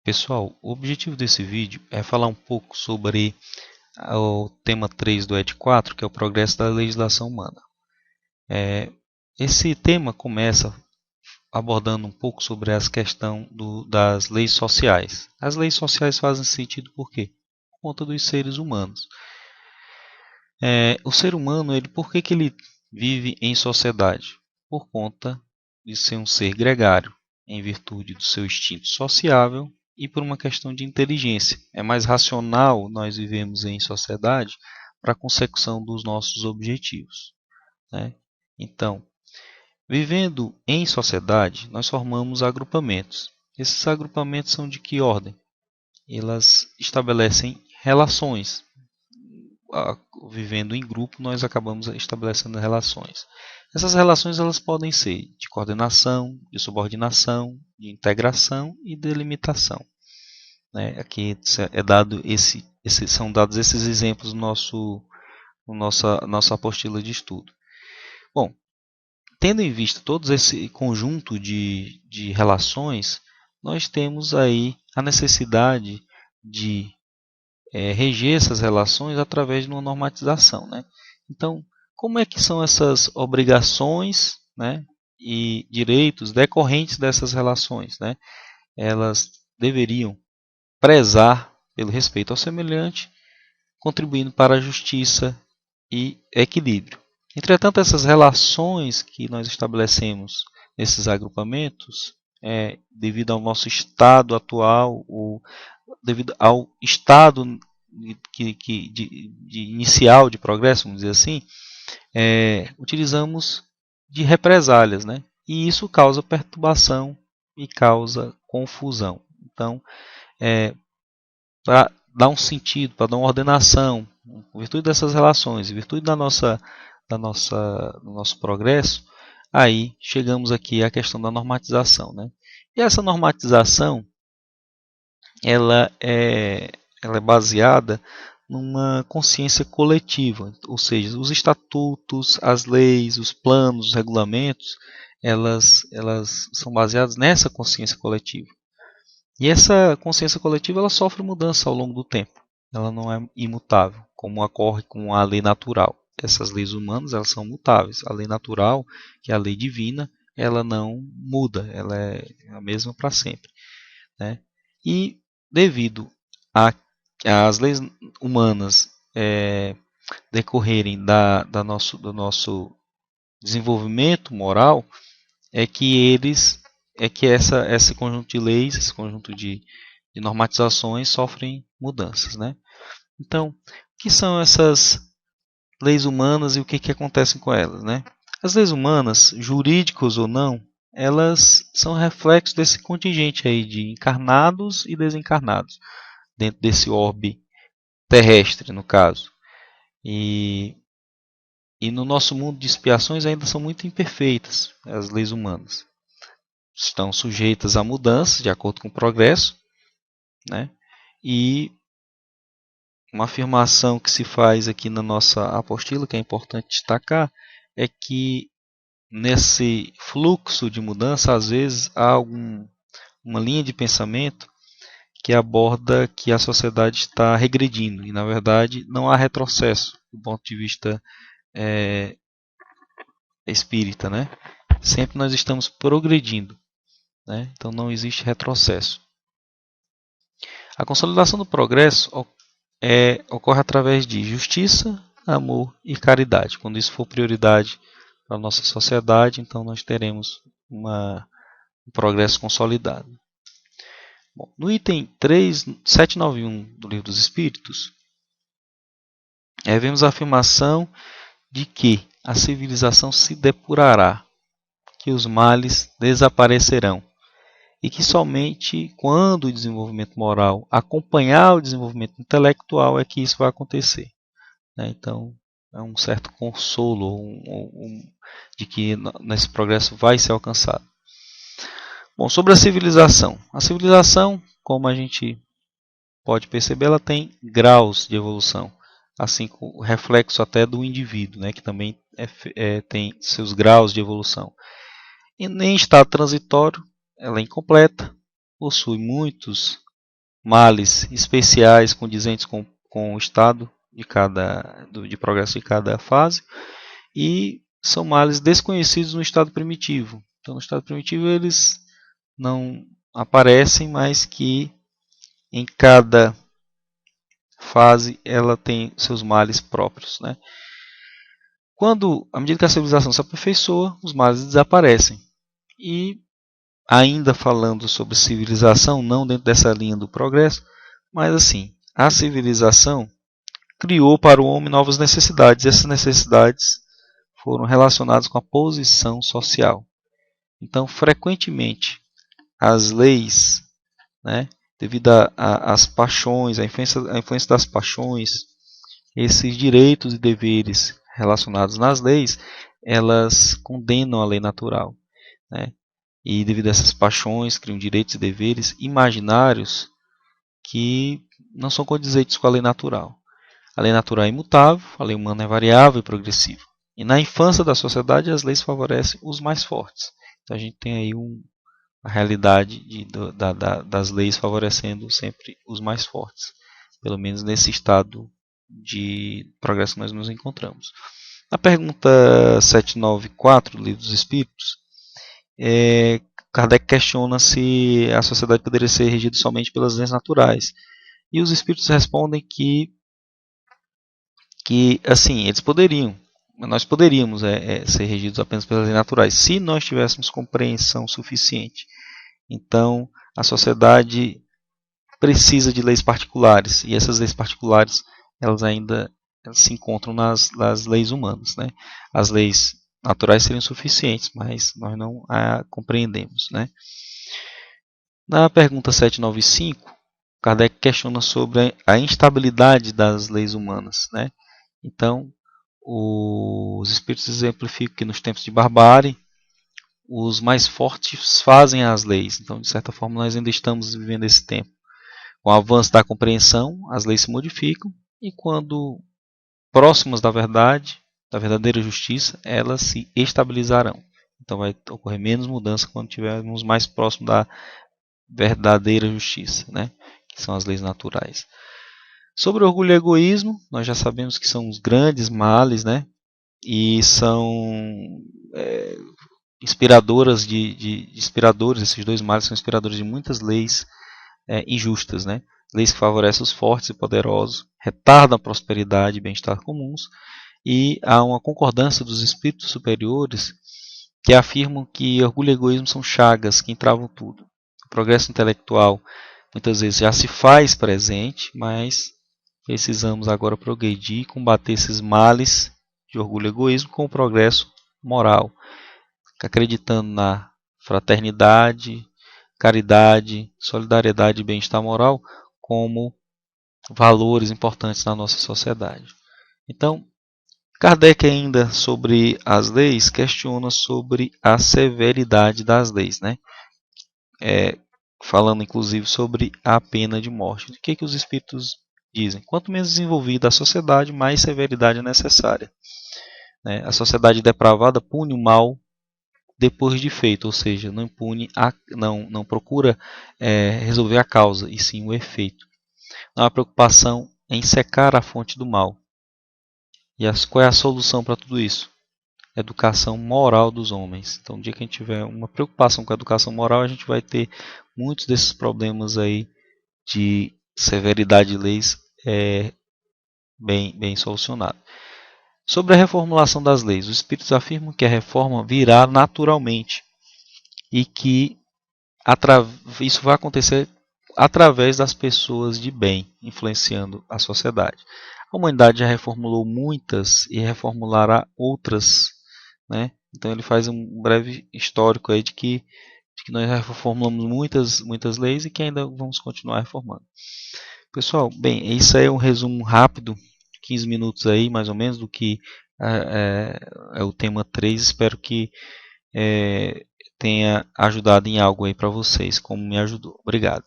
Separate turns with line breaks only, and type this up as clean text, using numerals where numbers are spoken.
Pessoal, o objetivo desse vídeo é falar um pouco sobre o tema 3 do ED 4, que é o progresso da legislação humana. Esse tema começa abordando um pouco sobre a questão das leis sociais. As leis sociais fazem sentido por quê? Por conta dos seres humanos. O ser humano, por que ele vive em sociedade? Por conta de ser um ser gregário, em virtude do seu instinto sociável e por uma questão de inteligência. É mais racional nós vivemos em sociedade para a consecução dos nossos objetivos, né? Então, vivendo em sociedade, nós formamos agrupamentos. Esses agrupamentos são de que ordem? Elas estabelecem relações. Vivendo em grupo, nós acabamos estabelecendo relações. Essas relações elas podem ser de coordenação, de subordinação, de integração e delimitação. Aqui são dados esses exemplos no nossa apostila de estudo. Bom, tendo em vista todo esse conjunto de relações, nós temos aí a necessidade de reger essas relações através de uma normatização, né? Então, como é que são essas obrigações, né, e direitos decorrentes dessas relações, né? Elas deveriam prezar pelo respeito ao semelhante, contribuindo para a justiça e equilíbrio. Entretanto, essas relações que nós estabelecemos nesses agrupamentos, devido ao nosso estado atual, devido ao estado de inicial de progresso, vamos dizer assim, utilizamos de represálias, né? E isso causa perturbação e causa confusão. Então, para dar um sentido, para dar uma ordenação, em virtude dessas relações, em virtude do nosso progresso, aí chegamos aqui à questão da normatização, né? E essa normatização, ela é baseada numa consciência coletiva, ou seja, os estatutos, as leis, os planos, os regulamentos, elas são baseadas nessa consciência coletiva. E essa consciência coletiva ela sofre mudança ao longo do tempo. Ela não é imutável, como ocorre com a lei natural. Essas leis humanas elas são mutáveis. A lei natural, que é a lei divina, ela não muda, ela é a mesma para sempre, né? E devido às leis humanas decorrerem do nosso desenvolvimento moral, esse conjunto de leis, esse conjunto de normatizações sofrem mudanças, né? Então, o que são essas leis humanas e o que acontece com elas, né? As leis humanas, jurídicas ou não, elas são reflexos desse contingente aí de encarnados e desencarnados dentro desse orbe terrestre, no caso. E no nosso mundo de expiações ainda são muito imperfeitas as leis humanas. Estão sujeitas a mudanças de acordo com o progresso, né? E uma afirmação que se faz aqui na nossa apostila, que é importante destacar, é que nesse fluxo de mudança, às vezes há uma linha de pensamento que aborda que a sociedade está regredindo, e na verdade não há retrocesso do ponto de vista espírita, né? Sempre nós estamos progredindo, né? Então não existe retrocesso. A consolidação do progresso ocorre através de justiça, amor e caridade. Quando isso for prioridade para a nossa sociedade, então nós teremos um progresso consolidado. Bom, no item 791 do Livro dos Espíritos, vemos a afirmação de que a civilização se depurará, que os males desaparecerão, e que somente quando o desenvolvimento moral acompanhar o desenvolvimento intelectual é que isso vai acontecer. Então, é um certo consolo de que nesse progresso vai ser alcançado. Bom, sobre a civilização. A civilização, como a gente pode perceber, ela tem graus de evolução, assim como o reflexo até do indivíduo, né, que também tem seus graus de evolução. E em estado transitório, ela é incompleta, possui muitos males especiais condizentes com o estado de progresso de cada fase, e são males desconhecidos no estado primitivo. Então, no estado primitivo eles não aparecem, mas que em cada fase ela tem seus males próprios, né? À medida que a civilização se aperfeiçoa, os males desaparecem. E ainda falando sobre civilização, não dentro dessa linha do progresso, mas assim, a civilização criou para o homem novas necessidades. E essas necessidades foram relacionadas com a posição social. Então, frequentemente, as leis, né, devido às paixões, a influência das paixões, esses direitos e deveres relacionados nas leis, elas condenam a lei natural, né? E devido a essas paixões, criam direitos e deveres imaginários que não são condizentes com a lei natural. A lei natural é imutável, a lei humana é variável e progressiva. E na infância da sociedade, as leis favorecem os mais fortes. Então a gente tem aí a realidade das leis favorecendo sempre os mais fortes, pelo menos nesse estado de progresso que nós nos encontramos. Na pergunta 794 do Livro dos Espíritos, Kardec questiona se a sociedade poderia ser regida somente pelas leis naturais. E os espíritos respondem que assim, eles poderiam, nós poderíamos ser regidos apenas pelas leis naturais, se nós tivéssemos compreensão suficiente. Então, a sociedade precisa de leis particulares, e essas leis particulares elas ainda se encontram nas leis humanas, né? As leis naturais seriam suficientes, mas nós não a compreendemos, né? Na pergunta 795, Kardec questiona sobre a instabilidade das leis humanas, né? Então, os espíritos exemplificam que nos tempos de barbárie, os mais fortes fazem as leis. Então, de certa forma, nós ainda estamos vivendo esse tempo. Com o avanço da compreensão, as leis se modificam, e quando próximas da verdade, da verdadeira justiça, elas se estabilizarão. Então vai ocorrer menos mudança quando estivermos mais próximos da verdadeira justiça, né? Que são as leis naturais. Sobre orgulho e egoísmo, nós já sabemos que são os grandes males, né? E são inspiradores, esses dois males são inspiradores de muitas leis injustas, né? Leis que favorecem os fortes e poderosos, retardam a prosperidade e bem-estar comuns, e há uma concordância dos espíritos superiores que afirmam que orgulho e egoísmo são chagas que entravam tudo. O progresso intelectual muitas vezes já se faz presente, mas precisamos agora progredir e combater esses males de orgulho e egoísmo com o progresso moral, acreditando na fraternidade, caridade, solidariedade e bem-estar moral como valores importantes na nossa sociedade. Então, Kardec ainda sobre as leis questiona sobre a severidade das leis, né? Falando inclusive sobre a pena de morte. O que os espíritos dizem? Quanto menos desenvolvida a sociedade, mais severidade é necessária. A sociedade depravada pune o mal depois de feito, ou seja, não procura resolver a causa, e sim o efeito. Não há preocupação em secar a fonte do mal. E qual é a solução para tudo isso? Educação moral dos homens. Então, no dia que a gente tiver uma preocupação com a educação moral, a gente vai ter muitos desses problemas aí de severidade de leis bem solucionados. Sobre a reformulação das leis, os espíritos afirmam que a reforma virá naturalmente e que isso vai acontecer através das pessoas de bem, influenciando a sociedade. A humanidade já reformulou muitas e reformulará outras, né? Então ele faz um breve histórico aí de que nós reformulamos muitas leis e que ainda vamos continuar reformando. Pessoal, bem, isso aí é um resumo rápido, 15 minutos aí mais ou menos, do que é o tema 3. Espero que tenha ajudado em algo aí para vocês, como me ajudou. Obrigado.